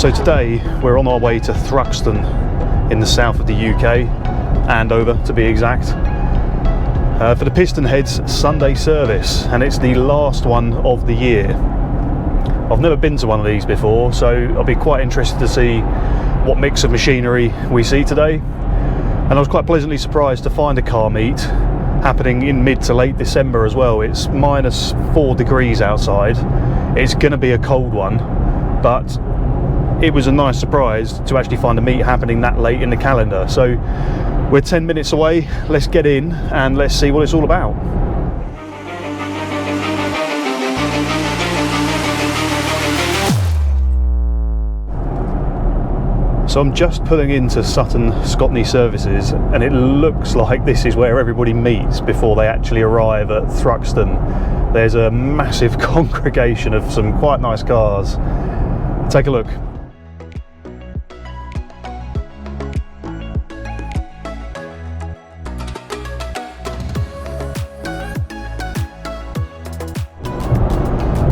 So today we're on our way to Thruxton in the south of the UK, Andover to be exact, for the Pistonheads Sunday Service, and it's the last one of the year. I've never been to one of these before, so I'll be quite interested to see what mix of machinery we see today. And I was quite pleasantly surprised to find a car meet happening in mid to late December as well. It's -4 degrees outside. It's going to be a cold one, but it was a nice surprise to actually find a meet happening that late in the calendar. So we're 10 minutes away. Let's get in and let's see what it's all about. So I'm just pulling into Sutton Scotney Services, and it looks like this is where everybody meets before they actually arrive at Thruxton. There's a massive congregation of some quite nice cars. Take a look.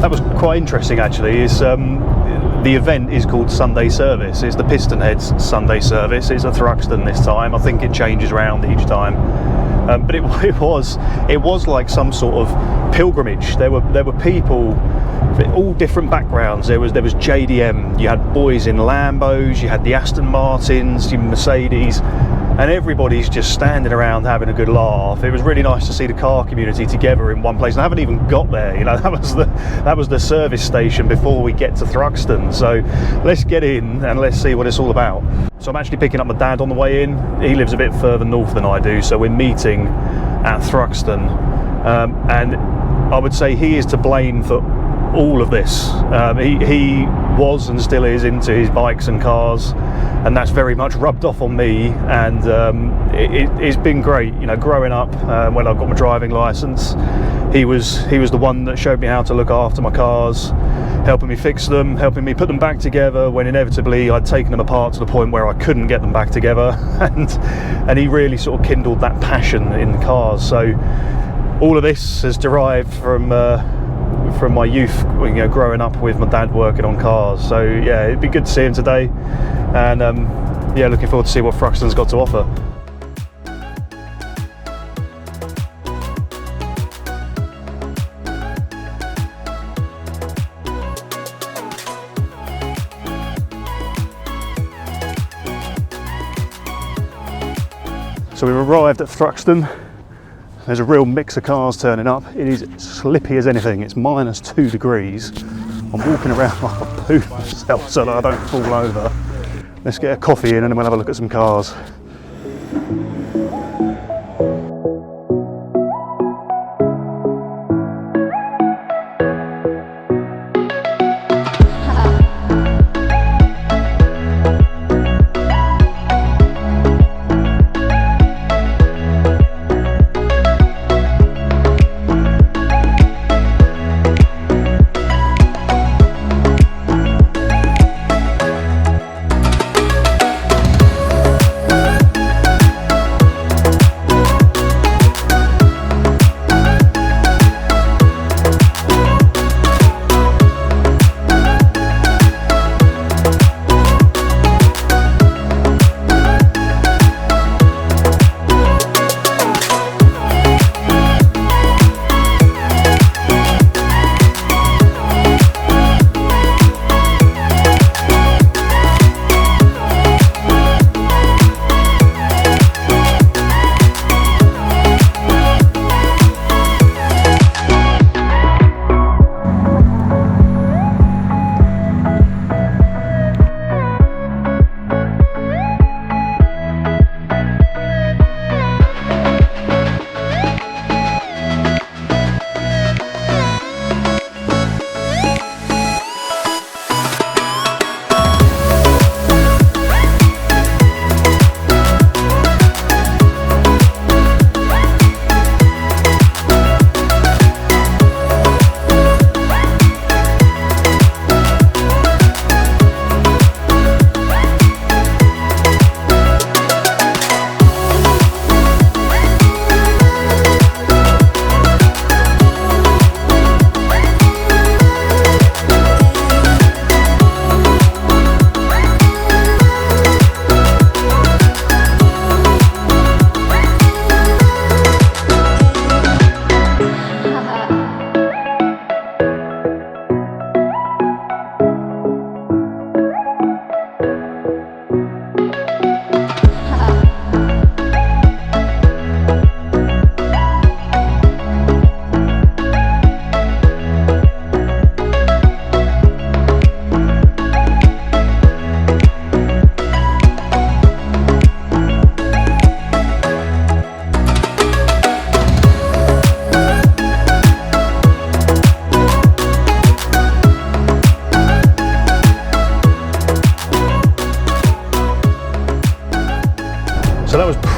That was quite interesting actually. The event is called Sunday Service. It's the Pistonheads Sunday Service. It's at Thruxton this time. I think it changes around each time, but it was like some sort of pilgrimage. There were people, all different backgrounds. There was JDM. You had boys in Lambos. You had the Aston Martins, your Mercedes, and everybody's just standing around having a good laugh. It was really nice to see the car community together in one place. And I haven't even got there, you know. That was the service station before we get to Thruxton. So let's get in and let's see what it's all about. So I'm actually picking up my dad on the way in. He lives a bit further north than I do, so we're meeting at Thruxton, and I would say he is to blame for all of this. He was and still is into his bikes and cars, and that's very much rubbed off on me, and it's been great, you know, growing up. When I got my driving license, he was the one that showed me how to look after my cars, helping me fix them, helping me put them back together when inevitably I'd taken them apart to the point where I couldn't get them back together, and he really sort of kindled that passion in the cars. So all of this has derived from my youth, you know, growing up with my dad working on cars. So yeah, it'd be good to see him today, and yeah, looking forward to see what Thruxton's got to offer. So we've arrived at Thruxton. There's a real mix of cars turning up. It is slippy as anything. It's -2 degrees. I'm walking around like a poo myself so that I don't fall over. Let's get a coffee in and then we'll have a look at some cars.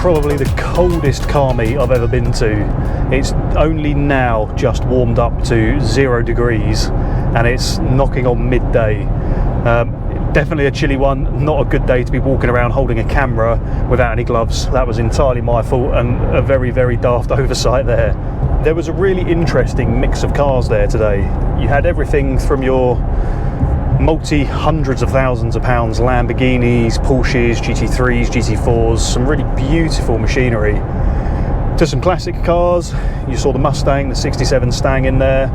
probably the coldest car meet I've ever been to. It's only now just warmed up to 0 degrees and it's knocking on midday. Definitely a chilly one, not a good day to be walking around holding a camera without any gloves. That was entirely my fault and a very, very daft oversight there. There was a really interesting mix of cars there today. You had everything from your multi-hundreds of thousands of pounds Lamborghinis, Porsches, GT3s, GT4s, some really beautiful machinery, to some classic cars. You saw the Mustang, the 67 Stang in there.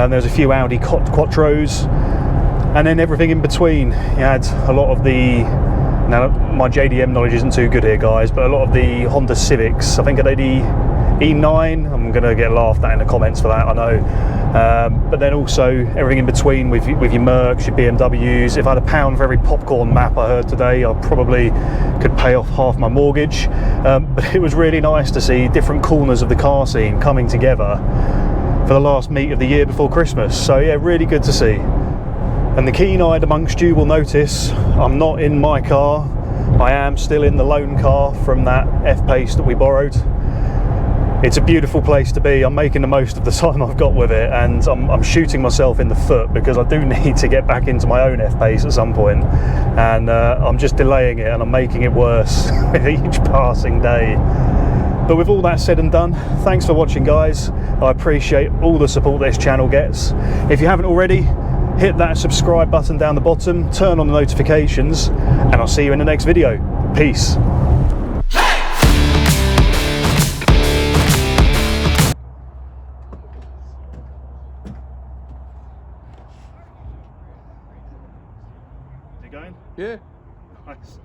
There's a few Audi Quattros. And then everything in between. You had a lot of the, now my JDM knowledge isn't too good here guys, but a lot of the Honda Civics. I think are they the E9? I'm going to get laughed at in the comments for that, I know. But then also everything in between with your Mercs, your BMWs. If I had £1 for every popcorn map I heard today, I probably could pay off half my mortgage. But it was really nice to see different corners of the car scene coming together for the last meet of the year before Christmas. So yeah, really good to see. And the keen-eyed amongst you will notice I'm not in my car. I am still in the loan car from that F-Pace that we borrowed. It's a beautiful place to be. I'm making the most of the time I've got with it, and I'm shooting myself in the foot because I do need to get back into my own F-Pace at some point, and I'm just delaying it and I'm making it worse with each passing day. But with all that said and done, thanks for watching guys. I appreciate all the support this channel gets. If you haven't already, hit that subscribe button down the bottom, turn on the notifications, and I'll see you in the next video. Peace. Is it going? Yeah. Nice.